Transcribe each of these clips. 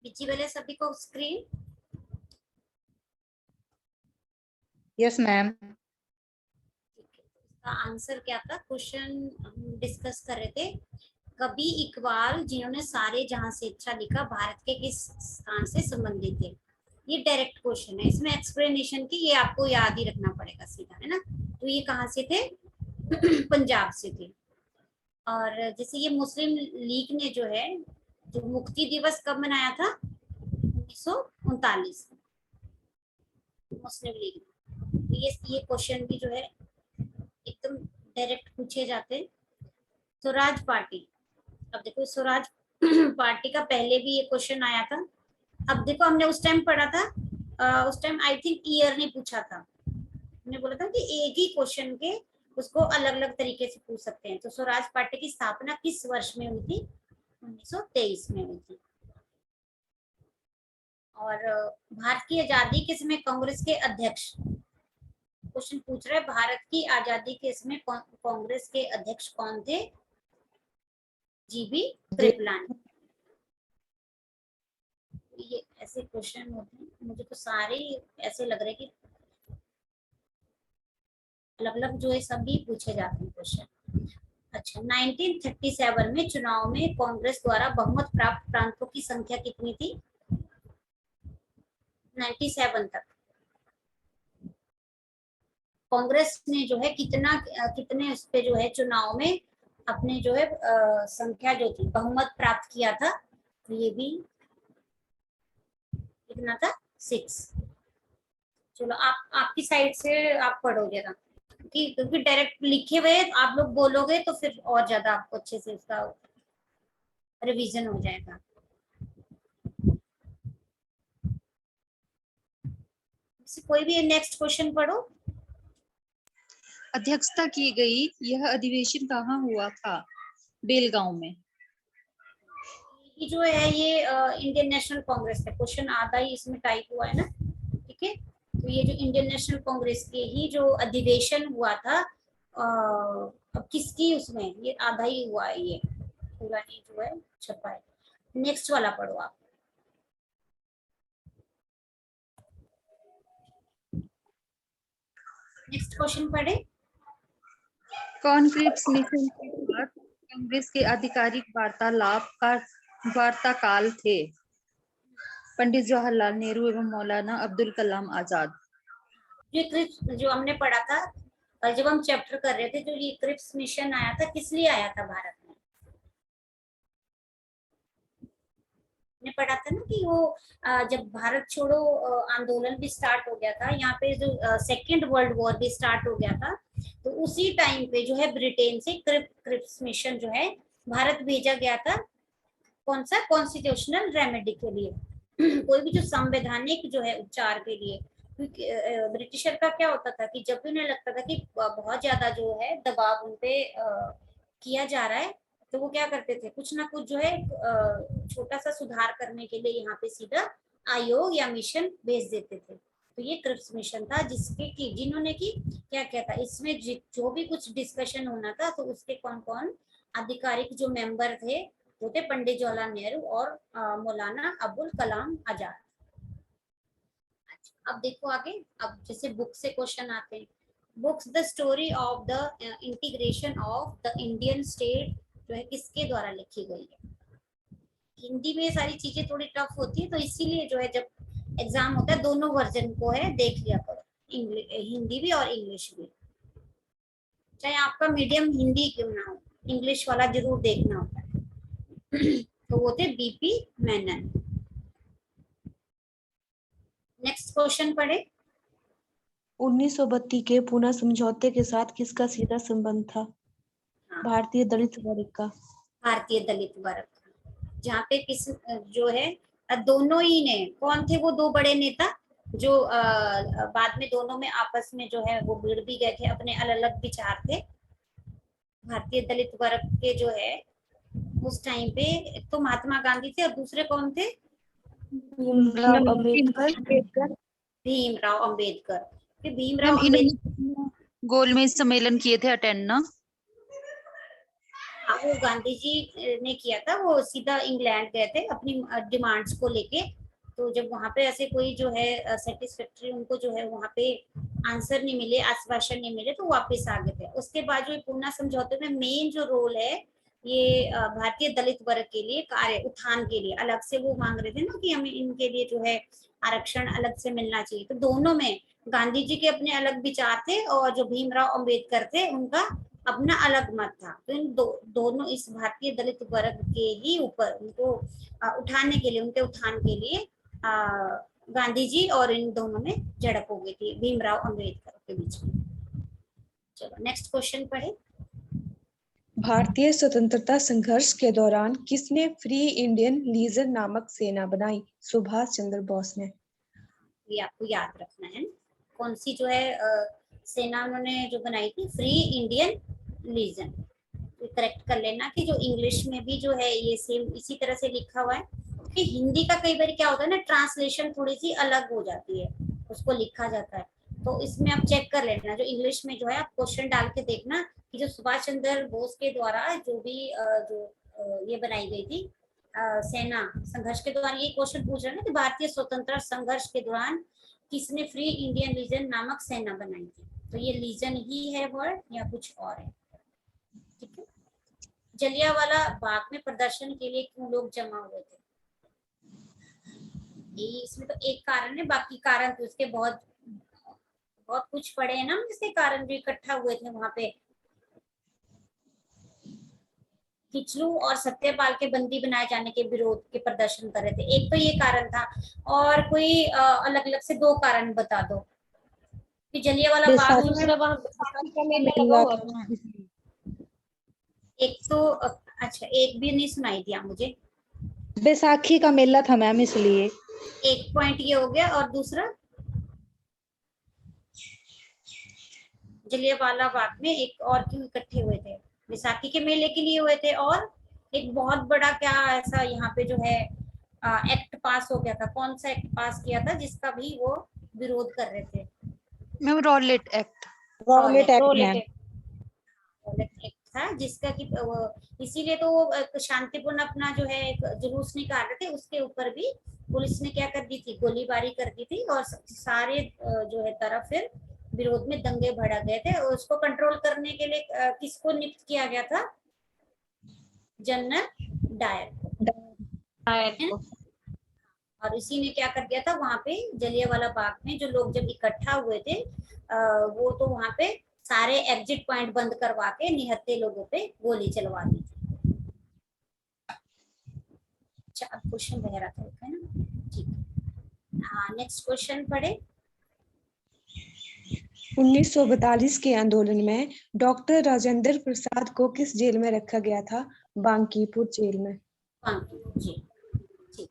Visible है सभी को स्क्रीन? Yes ma'am. इसका आंसर क्या था? क्वेश्चन हम डिस्कस कर रहे थे, कभी इकबाल जिन्होंने सारे जहां से अच्छा लिखा भारत के किस स्थान से संबंधित थे। ये डायरेक्ट क्वेश्चन है, इसमें एक्सप्लेनेशन की ये आपको याद ही रखना पड़ेगा सीधा, है ना। तो ये कहाँ से थे? पंजाब से थे। और जैसे ये मुस्लिम लीग ने जो है, जो मुक्ति दिवस कब मनाया था? 1939 मुस्लिम लीग ने। तो ये क्वेश्चन भी जो है एकदम डायरेक्ट पूछे जाते हैं। स्वराज पार्टी, अब देखो स्वराज पार्टी का पहले भी ये क्वेश्चन आया था। अब देखो हमने उस टाइम पढ़ा था, उस टाइम आई थिंक ईयर नहीं पूछा था, हमने बोला था कि एक ही क्वेश्चन के उसको अलग अलग तरीके से पूछ सकते हैं। तो स्वराज पार्टी की स्थापना किस वर्ष में हुई थी? 1923 में हुई थी। और भारत की आजादी के समय कांग्रेस के अध्यक्ष, क्वेश्चन पूछ रहा है भारत की आजादी के समय कांग्रेस के अध्यक्ष कौन थे? जीबी कृपलानी। ये ऐसे क्वेश्चन होते हैं, मुझे तो सारे ऐसे लग रहे कि अलग अलग जो है सभी पूछे जाते हैं क्वेश्चन। अच्छा, 1937 में चुनाव में कांग्रेस द्वारा बहुमत प्राप्त प्रांतों की संख्या कितनी थी? 97 तक कांग्रेस ने जो है कितने उस पे जो है चुनाव में अपने जो है संख्या जो थी बहुमत प्राप्त किया था? तो ये भी कितना था? 6। चलो आपकी साइड से आप पढ़ोगे ना, क्योंकि डायरेक्ट लिखे हुए आप लोग बोलोगे तो फिर और ज्यादा आपको अच्छे से उसका रिवीजन हो जाएगा। कोई भी नेक्स्ट क्वेश्चन पढ़ो। अध्यक्षता की गई यह अधिवेशन कहाँ हुआ था? बेलगांव में। ये जो है ये इंडियन नेशनल कांग्रेस है, क्वेश्चन आधा ही इसमें टाइप हुआ है ना, ठीक है। तो ये जो इंडियन नेशनल कांग्रेस के ही जो अधिवेशन हुआ था, अब किसकी उसमें ये आधा ही हुआ है, ये पूरा नहीं जो है छपा है। नेक्स्ट वाला पढ़ो आप। नेक्स्ट क्वेश्चन पढ़े। कॉनक्लिप्स मिशन के बाद कांग्रेस के आधिकारिक वार्ता काल थे पंडित जवाहरलाल नेहरू एवं मौलाना अब्दुल कलाम आजाद। ये क्रिप्स जो हमने पढ़ा था, और जब हम चैप्टर कर रहे थे, जो ये क्रिप्स मिशन आया था, किस लिए आया था भारत में? ने पढ़ा था ना कि वो जब भारत छोड़ो आंदोलन भी स्टार्ट हो गया था, यहाँ पे जो सेकेंड वर्ल्ड वॉर भी स्टार्ट हो गया था, तो उसी टाइम पे जो है ब्रिटेन से क्रिप्स मिशन जो है भारत भेजा गया था। कौन सा? कॉन्स्टिट्यूशनल रेमेडी के लिए, कोई भी जो संवैधानिक जो है उपचार के लिए। क्योंकि ब्रिटिशर का क्या होता था कि जब भी उन्हें लगता था कि बहुत ज्यादा जो है दबाव उनपे किया जा रहा है, तो वो क्या करते थे, कुछ ना कुछ जो है छोटा सा सुधार करने के लिए यहाँ पे सीधा आयोग या मिशन भेज देते थे। तो ये क्रिप्स मिशन था जिसके की जिन्होंने की क्या क्या था इसमें, जो भी कुछ डिस्कशन होना था, तो उसके कौन कौन आधिकारिक जो मेंबर थे वो थे पंडित जवाहरलाल नेहरू और मौलाना अबुल कलाम आजाद। अब देखो आगे, अब जैसे बुक से क्वेश्चन आते हैं। Books the story of the integration of the Indian state जो है किसके द्वारा लिखी गई है? हिंदी में सारी चीजें थोड़ी टफ होती है, तो इसीलिए जो है जब एग्जाम होता है दोनों वर्जन को है देख लिया करो, हिंदी भी और इंग्लिश भी। चाहे आपका मीडियम हिंदी क्यों ना हो, इंग्लिश वाला जरूर देखना होता है। तो वो थे बीपी मेनन। नेक्स्ट क्वेश्चन पढ़े। 1932 के पुणे समझौते के साथ किसका सीधा संबंध था? भारतीय दलित वर्ग का। भारतीय दलित वर्ग, जहाँ पे किस जो है दोनों ही ने, कौन थे वो दो बड़े नेता जो बाद में दोनों में आपस में जो है वो भिड़ भी गए थे, अपने अलग अलग विचार थे। भारतीय दलित वर्ग के जो है उस टाइम पे एक तो महात्मा गांधी थे और दूसरे कौन थे? भीमराव अम्बेडकर। भीमराव अम्बेडकर। भीमराव अम्बेडकर गोलमेज सम्मेलन किए थे अटेंड ना। वो गांधी जी ने किया था, वो सीधा इंग्लैंड गए थे अपनी डिमांड्स को लेके। तो जब वहां पे ऐसे कोई जो है सेटिस्फैक्टरी उनको जो है वहां पे आंसर नहीं मिले, आश्वासन नहीं मिले, तो वापस आ गए थे। उसके बाद जो पूना समझौते में मेन जो रोल है ये भारतीय दलित वर्ग के लिए कार्य उत्थान के लिए अलग से वो मांग रहे थे ना कि हमें इनके लिए जो है आरक्षण अलग से मिलना चाहिए। तो दोनों में गांधी जी के अपने अलग विचार थे और जो भीमराव अंबेडकर थे उनका अपना अलग मत था। तो इन दोनों इस भारतीय दलित वर्ग के ही ऊपर उनको उठाने के लिए, उनके उत्थान के लिए गांधी जी और इन दोनों में झड़प हो गई थी भीमराव अंबेडकर के बीच में। चलो नेक्स्ट क्वेश्चन पढ़े। भारतीय स्वतंत्रता संघर्ष के दौरान किसने फ्री इंडियन लीजन नामक सेना बनाई? सुभाष चंद्र बोस ने। ये आपको याद रखना है। कौन सी जो है सेना उन्होंने जो बनाई थी? Free Indian legion. तो करेक्ट कर लेना कि जो इंग्लिश में भी जो है ये सेम इसी तरह से लिखा हुआ है, कि हिंदी का कई बार क्या होता है ना, ट्रांसलेशन थोड़ी सी अलग हो जाती है, उसको लिखा जाता है। तो इसमें आप चेक कर लेना, जो इंग्लिश में जो है आप क्वेश्चन डाल के देखना कि जो सुभाष चंद्र बोस के द्वारा जो भी ये बनाई गई थी सेना संघर्ष के दौरान, ये क्वेश्चन पूछ रहे हैं ना कि भारतीय स्वतंत्रता संघर्ष के दौरान किसने फ्री इंडियन लीजन नामक सेना बनाई थी। तो ये लीजन ही है वर्ड या कुछ और है? ठीक है। जलियांवाला बाग में प्रदर्शन के लिए क्यों लोग जमा हुए थे? ये इसमें तो एक कारण है, बाकी कारण तो उसके बहुत बहुत कुछ पड़े हैं ना, जिसके कारण जो इकट्ठा हुए थे वहां पे। किचलू और सत्यपाल के बंदी बनाए जाने के विरोध के प्रदर्शन कर रहे थे, एक तो ये कारण था। और कोई अलग अलग से दो कारण बता दो कि जलियांवाला बाग जो है। दूसरा वहाँ बैसाखी का मेला लगा हुआ था इसलिए। एक तो अच्छा, एक भी नहीं सुनाई दिया मुझे। बैसाखी का मेला था मैम, इसलिए। एक पॉइंट ये हो गया, और दूसरा जलियांवाला बाग में एक और क्यों इकट्ठे हुए थे? बैसाखी के मेले के लिए हुए थे, और एक बहुत बड़ा क्या ऐसा यहाँ पे जो है एक्ट पास हो गया था। कौन सा एक्ट पास किया था जिसका भी वो विरोध कर रहे थे? Ma'am Rowlatt act. Rowlatt act ma'am. Act था जिसका कि इसीलिए तो वो शांतिपूर्ण अपना जो है एक जुलूस निकाल रहे थे, उसके ऊपर भी पुलिस ने क्या कर दी थी? गोलीबारी कर दी थी, और सारे जो है तरफ फिर विरोध में दंगे भड़क गए थे। और उसको कंट्रोल करने के लिए किसको नियुक्त किया गया था? जनरल डायर को। और इसी ने क्या कर दिया था वहां पे जलियांवाला बाग में जो लोग जब इकट्ठा हुए थे वो तो वहां पे सारे एग्जिट पॉइंट बंद करवा के निहत्थे लोगों पे गोली चलवा दी थी। अच्छा, अब क्वेश्चन वगैरह तो है ना? ठीक है। हाँ, नेक्स्ट क्वेश्चन पढ़े। 1942 के आंदोलन में डॉक्टर राजेंद्र प्रसाद को किस जेल में रखा गया था? बांकीपुर जेल में। बांकीपुर जेल। ठीक।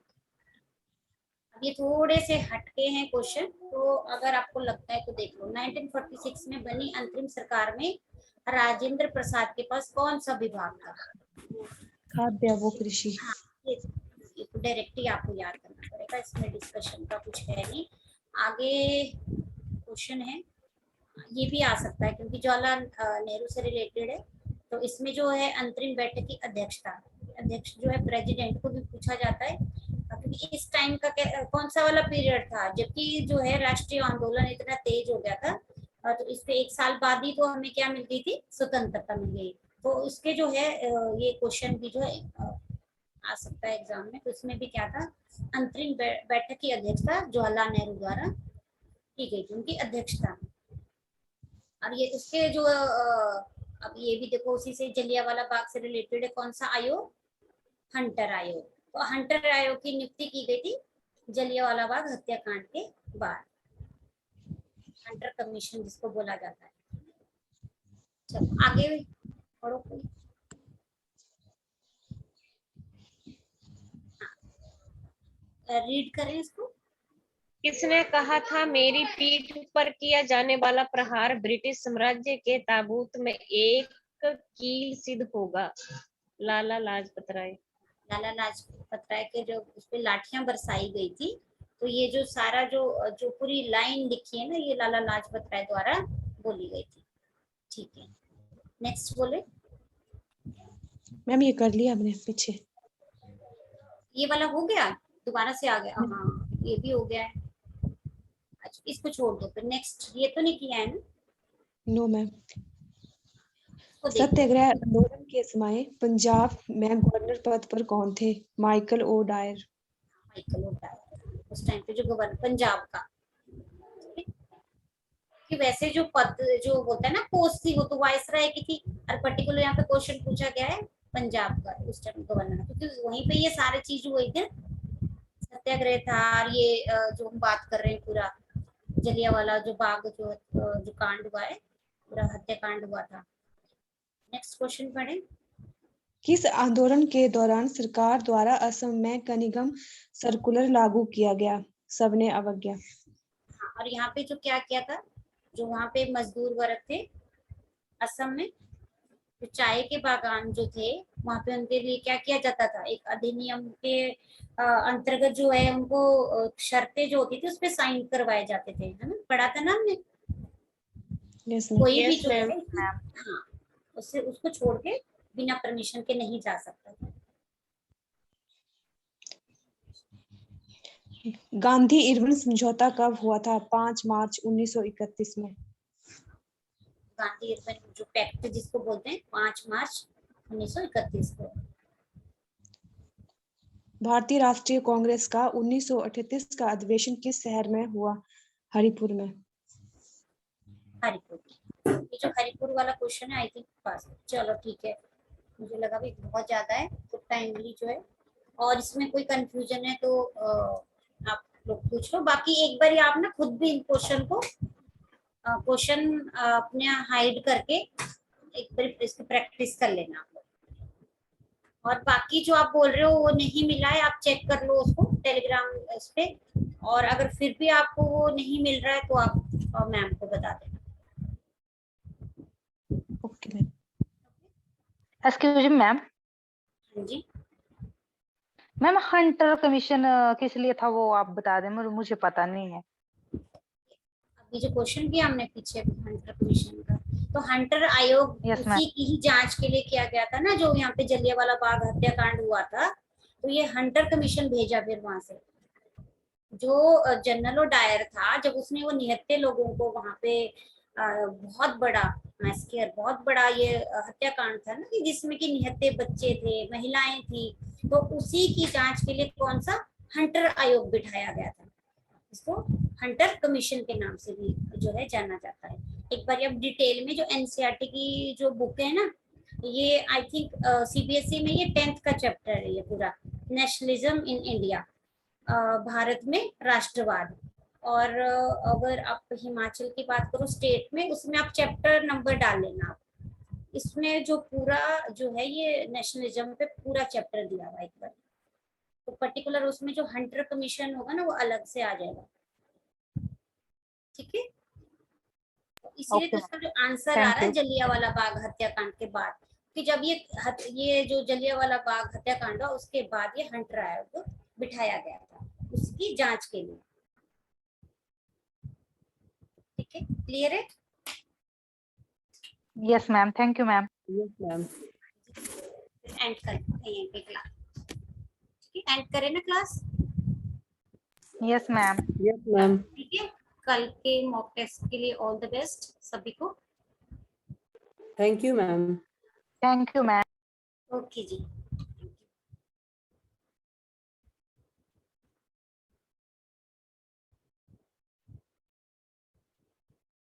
अब ये थोड़े से हटके हैं क्वेश्चन, तो अगर आपको लगता है तो देख लो। 1946 में बनी अंतरिम सरकार में राजेंद्र प्रसाद के पास कौन सा विभाग था? खाद्य व कृषि। हाँ, ये तो डायरेक्ट ही आपको याद करना पड़ेगा, इसमें डिस्कशन का कुछ है नहीं। आगे क्वेश्चन है, ये भी आ सकता है क्योंकि जवाहरलाल नेहरू से रिलेटेड है। तो इसमें जो है अंतरिम बैठक की अध्यक्षता, अध्यक्ष जो है प्रेसिडेंट को भी पूछा जाता है, क्योंकि इस टाइम का कौन सा वाला पीरियड था जबकि जो है राष्ट्रीय आंदोलन इतना तेज हो गया था। तो इसके एक साल बाद ही तो हमें क्या मिल गई थी? स्वतंत्रता मिल गई। तो इसके जो है ये क्वेश्चन भी जो है आ सकता है एग्जाम में। तो इसमें भी क्या था? अंतरिम बैठक की अध्यक्षता जवाहरलाल नेहरू द्वारा की गई थी, उनकी अध्यक्षता में। और ये उसके जो अब ये भी देखो, उसी से जलियांवाला बाग से रिलेटेड है। कौन सा आयोग? हंटर आयोग। तो हंटर आयोग की नियुक्ति की गई थी जलियांवाला बाग हत्याकांड के बाद, हंटर कमीशन जिसको बोला जाता है। चलो आगे पढ़ो कोई। रीड करें इसको। किसने कहा था मेरी पीठ पर किया जाने वाला प्रहार ब्रिटिश साम्राज्य के ताबूत में एक कील सिद्ध होगा? लाला लाजपत राय। लाला लाजपत राय के जो उस पे लाठियां बरसाई गई थी, तो ये जो सारा जो जो पूरी लाइन लिखी है ना, ये लाला लाजपत राय द्वारा बोली गई थी। ठीक है, नेक्स्ट बोले। मैम ये कर लिया हमने पीछे। ये वाला हो गया, दोबारा से आ गया। हाँ ये भी हो गया है। अच्छा इसको छोड़ दो फिर, नेक्स्ट ये तो नहीं किया है ना। No ma'am. इसको देखो। सत्याग्रह आंदोलन के समय पंजाब में गवर्नर पद पर कौन थे? Michael O Dyer. माइकल होता है उस टाइम पे जो गवर्नर पंजाब का। कि वैसे जो पद जो होता है ना पोस्ट थी वो तो वाइसराय की थी, और पर्टिकुलर यहाँ पे क्वेश्चन पूछा गया है पंजाब का उस टाइम गवर्नर, क्योंकि वहीं पे ये सारे चीज हुई थे, सत्याग्रह था। और ये जो हम बात कर रहे हैं पूरा जलियांवाला जो बाग जो कांड हुआ है, पूरा हत्याकांड हुआ था। नेक्स्ट क्वेश्चन पढ़े। किस आंदोलन के दौरान सरकार द्वारा असम में कनिगम सर्कुलर लागू किया गया? सबने अवज्ञा। हाँ, और यहाँ पे जो क्या किया था, जो वहाँ पे मजदूर वर्ग थे असम में, जो चाय के बागान जो थे वहाँ पे उनके लिए क्या किया जाता था, एक अधिनियम के अंतर्गत जो है उनको शर्तें जो होती थी उस पे साइन करवाए जाते थे, है ना, पढ़ा था ना हमने। यस कोई भी Yes, जो है ma'am. हाँ उससे उसको छोड़ के बिना परमिशन के नहीं जा सकता था। गांधी इरविन समझौता कब हुआ था? 5 मार्च 1931 में। गांधी इरविन जो पैक्ट जिसको बोलते हैं 5 मार्च 1931 को। भारतीय राष्ट्रीय कांग्रेस का 1938 का अधिवेशन किस शहर में हुआ? हरिपुर में। हरिपुर। ये जो हरिपुर वाला क्वेश्चन है आई थिंक पास। चलो ठीक है, मुझे लगा भी बहुत ज्यादा है तो टाइमली जो है, और इसमें कोई कंफ्यूजन है तो आप लोग पूछ लो। बाकी एक बार आप ना खुद भी इन क्वेश्चन को क्वेश्चन अपने हाइड करके एक बार इसकी प्रैक्टिस कर लेना आप लोग। और बाकी जो आप बोल रहे हो वो नहीं मिला है, आप चेक कर लो उसको टेलीग्राम उस पे, और अगर फिर भी आपको वो नहीं मिल रहा है तो आप मैम को बता देना। Okay ma'am. Excuse me ma'am, हाँ जी। मैम हंटर कमीशन किस लिए था वो आप बता दें, मुझे पता नहीं है। अभी जो क्वेश्चन किया हमने पीछे हंटर कमीशन का, तो हंटर आयोग Yes, ma'am. उसी की ही जांच के लिए किया गया था ना, जो यहाँ पे जलियांवाला बाग हत्याकांड हुआ था, तो ये हंटर कमीशन भेजा फिर वहां से। जो जनरल डायर था, जब उसने वो निहत्थे लोगों को वहां पे बहुत बड़ा मैस्केयर, बहुत बड़ा ये हत्याकांड था ना, कि जिसमें कि निहत्थे बच्चे थे, महिलाएं थी, तो उसी की जांच के लिए कौन सा हंटर आयोग बिठाया गया था। इसको हंटर कमीशन के नाम से भी जो है जाना जाता है। एक बार अब डिटेल में जो एनसीईआरटी की जो बुक है ना, ये आई थिंक सीबीएसई में ये 10th का चैप्टर है ये पूरा, नेशनलिज्म इन इंडिया, भारत में राष्ट्रवाद। और अगर आप हिमाचल की बात करो स्टेट में, उसमें आप चैप्टर नंबर डाल लेना आप। इसमें जो पूरा जो है ये नेशनलिज्म पे पूरा चैप्टर दिया हुआ है एक बार, तो पर्टिकुलर उसमें जो हंटर कमीशन होगा ना वो अलग से आ जाएगा। ठीक है, तो इसीलिए तो Okay, इसका जो आंसर आ thank रहा है you. जलियांवाला बाग हत्याकांड के बाद, कि जब ये जो जलियांवाला बाग हत्याकांड हुआ उसके बाद ये हंटर आयोग को बिठाया गया था उसकी जांच के लिए। ठीक है, क्लियर है। Yes, ma'am. Thank you, ma'am. Yes, ma'am. And करते हैं ये क्लास। ठीक है, एंड करें ना class. Yes, ma'am. Yes, ma'am. ठीक है, कल के मॉक टेस्ट के लिए ऑल द बेस्ट सभी को। Thank you, ma'am. Thank you, ma'am. Okay ji.